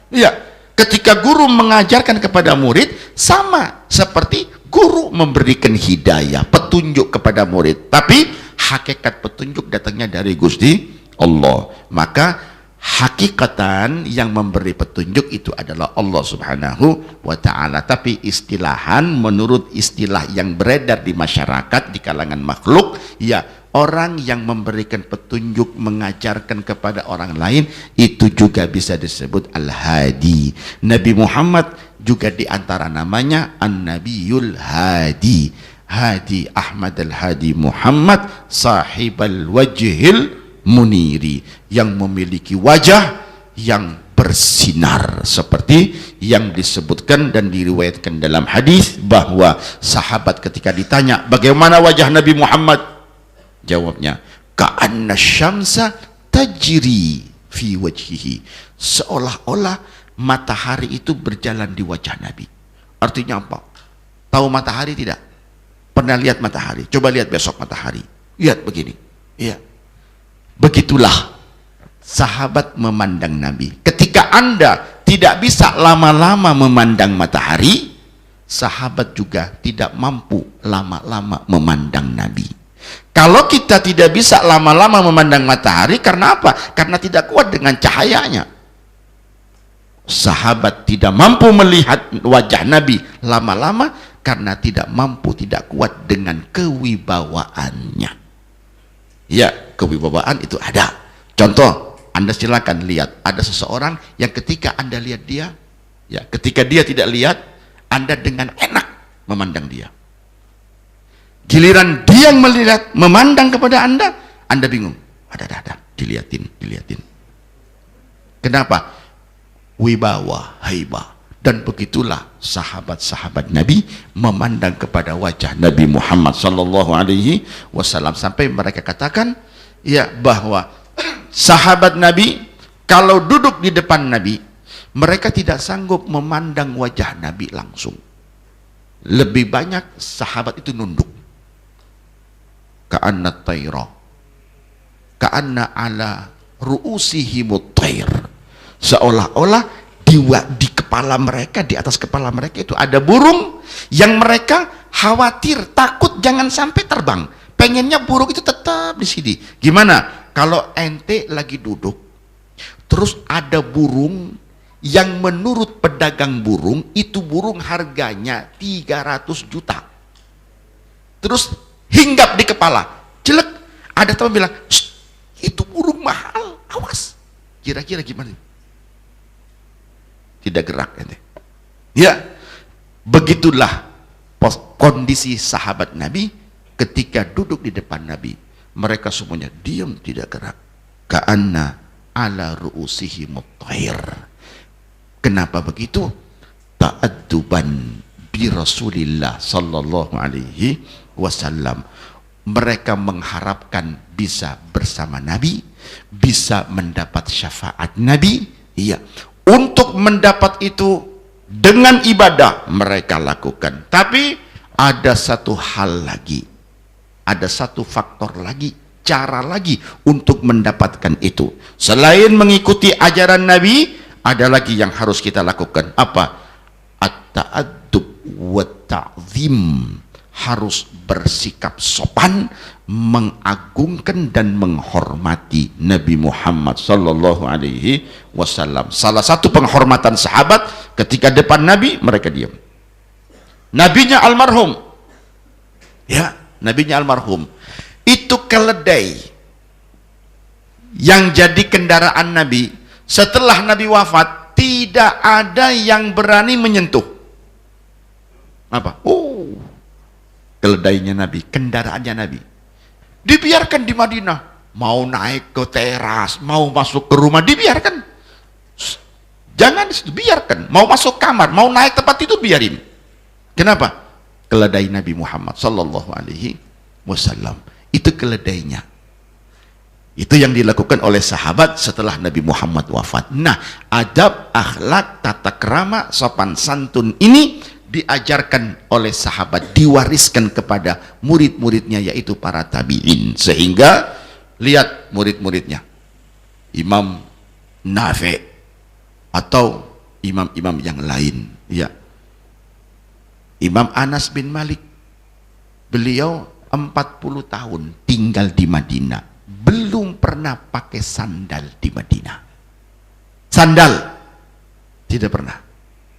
ya, ketika guru mengajarkan kepada murid, sama seperti guru memberikan hidayah, petunjuk kepada murid, tapi hakikat petunjuk datangnya dari Gusti Allah. Maka hakikatan yang memberi petunjuk itu adalah Allah subhanahu wa ta'ala. Tapi istilahan, menurut istilah yang beredar di masyarakat, di kalangan makhluk, ya, orang yang memberikan petunjuk, mengajarkan kepada orang lain, itu juga bisa disebut Al-Hadi. Nabi Muhammad juga diantara namanya An-Nabiyul Hadi. Hadi Ahmad al-Hadi Muhammad sahibal wajhil muniri, yang memiliki wajah yang bersinar, seperti yang disebutkan dan diriwayatkan dalam hadis bahwa sahabat ketika ditanya bagaimana wajah Nabi Muhammad, jawabnya ka'anna syamsa tajri fi wajhihi, seolah-olah matahari itu berjalan di wajah Nabi. Artinya apa? Tahu matahari tidak? Pernah lihat matahari? Coba lihat besok matahari, lihat begini, iya. Begitulah sahabat memandang Nabi. Ketika Anda tidak bisa lama-lama memandang matahari, sahabat juga tidak mampu lama-lama memandang Nabi. Kalau kita tidak bisa lama-lama memandang matahari, karena apa? Karena tidak kuat dengan cahayanya. Sahabat tidak mampu melihat wajah Nabi lama-lama karena tidak mampu, tidak kuat dengan kewibawaannya. Ya, kewibawaan itu ada. Contoh, Anda silakan lihat, ada seseorang yang ketika Anda lihat dia, ya, ketika dia tidak lihat, Anda dengan enak memandang dia. Giliran dia melihat, memandang kepada Anda bingung. Ada, dilihatin. Kenapa? Wibawa, haibah. Dan begitulah sahabat-sahabat Nabi memandang kepada wajah Nabi Muhammad sallallahu alaihi wasallam, sampai mereka katakan, ya, bahwa sahabat Nabi kalau duduk di depan Nabi, mereka tidak sanggup memandang wajah Nabi langsung. Lebih banyak sahabat itu nunduk. Ka'anna tayra, ka'anna ala ru'usihimut thair. Seolah-olah di kepala mereka, di atas kepala mereka itu ada burung yang mereka khawatir, takut jangan sampai terbang. Pengennya burung itu tetap di sini. Gimana kalau ente lagi duduk, terus ada burung yang menurut pedagang burung itu burung harganya 300 juta. Terus hinggap di kepala, jelek. Ada teman bilang, itu burung mahal, awas. Kira-kira gimana? Tidak gerak ente. Ya, begitulah kondisi sahabat Nabi ketika duduk di depan Nabi. Mereka semuanya diam, tidak gerak. Ka'anna ala ru'usihimut thair. Kenapa begitu? Ta'adduban bi Rasulillah sallallahu alaihi wasallam. Mereka mengharapkan bisa bersama Nabi, bisa mendapat syafaat Nabi. Iya. Untuk mendapat itu dengan ibadah mereka lakukan. Tapi ada satu hal lagi, ada satu faktor lagi, cara lagi untuk mendapatkan itu. Selain mengikuti ajaran Nabi, ada lagi yang harus kita lakukan. Apa? At-ta'addub wa ta'zim. Harus bersikap sopan, mengagungkan dan menghormati Nabi Muhammad sallallahu alaihi wasallam. Salah satu penghormatan sahabat ketika depan Nabi, mereka diam. Nabinya almarhum. Ya, nabinya almarhum. Itu keledai yang jadi kendaraan Nabi setelah Nabi wafat, tidak ada yang berani menyentuh. Apa? Keledainya Nabi, kendaraannya Nabi. Dibiarkan di Madinah. Mau naik ke teras, mau masuk ke rumah, dibiarkan. Jangan biarkan. Mau masuk kamar, mau naik tempat tidur, biarin. Kenapa? Keledai Nabi Muhammad sallallahu alaihi wasallam. Itu keledainya. Itu yang dilakukan oleh sahabat setelah Nabi Muhammad wafat. Nah, adab, akhlak, tata krama, sopan santun ini diajarkan oleh sahabat, diwariskan kepada murid-muridnya, yaitu para tabi'in. Sehingga lihat murid-muridnya, Imam Nafi' atau imam-imam yang lain, ya, Imam Anas bin Malik, beliau 40 tahun tinggal di Madinah, belum pernah pakai sandal di Madinah. Sandal tidak pernah.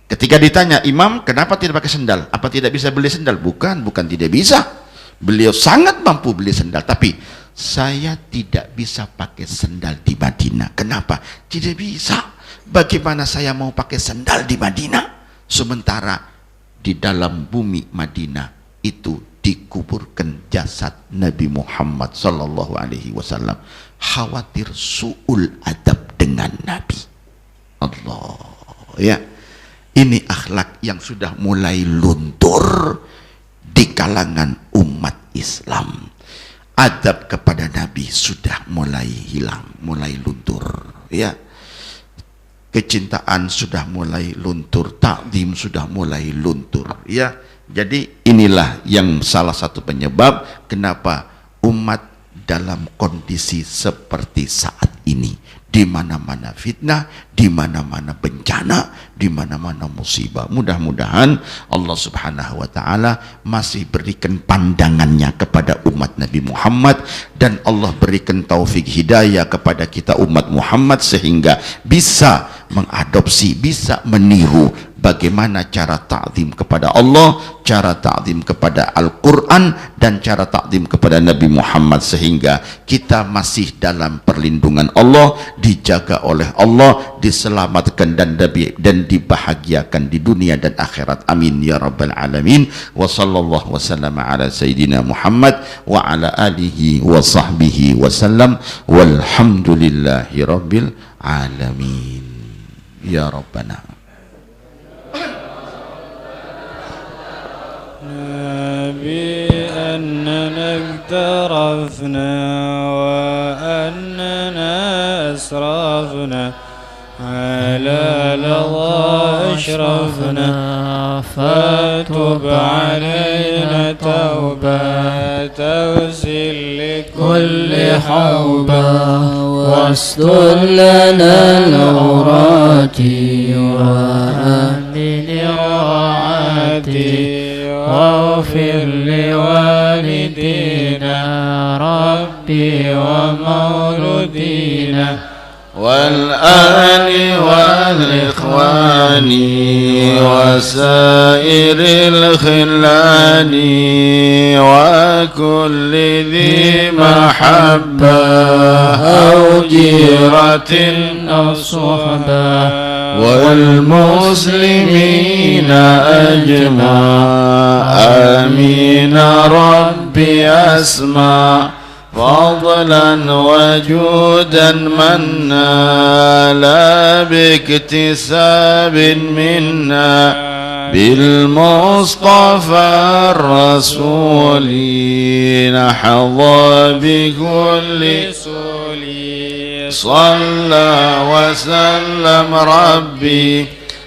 Ketika ditanya, Imam, kenapa tidak pakai sandal? Apa tidak bisa beli sandal? Bukan tidak bisa. Beliau sangat mampu beli sandal, tapi saya tidak bisa pakai sandal di Madinah. Kenapa? Tidak bisa. Bagaimana saya mau pakai sandal di Madinah? Sementara di dalam bumi Madinah itu dikuburkan jasad Nabi Muhammad sallallahu alaihi wasallam. Khawatir su'ul adab dengan Nabi. Allah, ya. Ini akhlak yang sudah mulai luntur di kalangan umat Islam. Adab kepada Nabi sudah mulai hilang, mulai luntur, ya. Kecintaan sudah mulai luntur, takzim sudah mulai luntur, ya. Jadi inilah yang salah satu penyebab kenapa umat dalam kondisi seperti saat ini. Di mana-mana fitnah, di mana-mana bencana, di mana-mana musibah. Mudah-mudahan Allah Subhanahu wa taala masih berikan pandangannya kepada umat Nabi Muhammad, dan Allah berikan taufik hidayah kepada kita umat Muhammad sehingga bisa mengadopsi, bisa meniru bagaimana cara ta'zim kepada Allah, cara ta'zim kepada Al-Quran, dan cara ta'zim kepada Nabi Muhammad, sehingga kita masih dalam perlindungan Allah, dijaga oleh Allah, diselamatkan dan dibahagiakan di dunia dan akhirat. Amin ya rabbal alamin. Wa sallallahu wasallama ala sayyidina Muhammad wa ala alihi wa sahbihi wasallam, walhamdulillahi rabbil alamin. Ya Rabbana. بأننا اقترفنا وأننا أسرفنا على لظى أشرفنا فتب علينا توبة توزل لكل حوبة واستر لنا العورات وآمن روعاتي واغفر لوالدينا ربي ومولودينا والأهل والإخوان وسائر الخلان وكل ذي محبة أو جيرة أو صحبة والمسلمين أجمع آمين ربي أسمع فضلا وجودا منا لا باكتساب منا بالمصطفى الرسول نحظى بكل سولي صلى وسلم ربي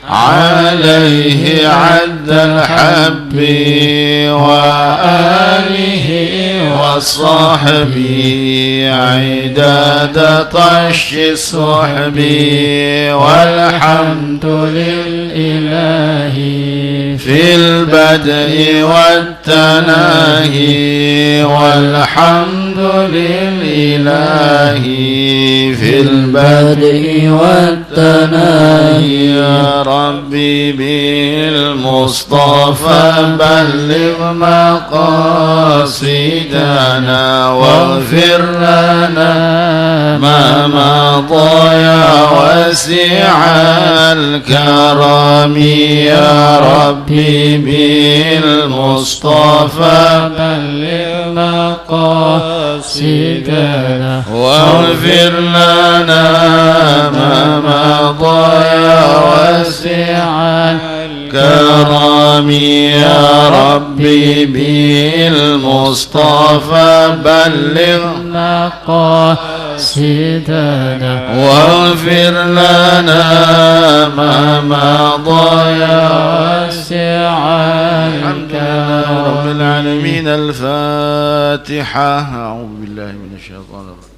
عليه عد الحب وآله وصحبه عداد طش الصحب والحمد للإله في البدء والتناهي والحمد للإله في البدء والتناهي يا ربي بالمصطفى بلغ مقاصدنا واغفر لنا ما مضى يا واسع الكرم يا ربي بالمصطفى بلغ مقاصدنا واغفر لنا ما مضى يا واسع الكرم يا ربي بالمصطفى بلغ مقاصدنا واغفر لنا ما مضى يا واسع الكرم رب العالمين. الفاتحة. أعوذ بالله من الشيطان الرجيم.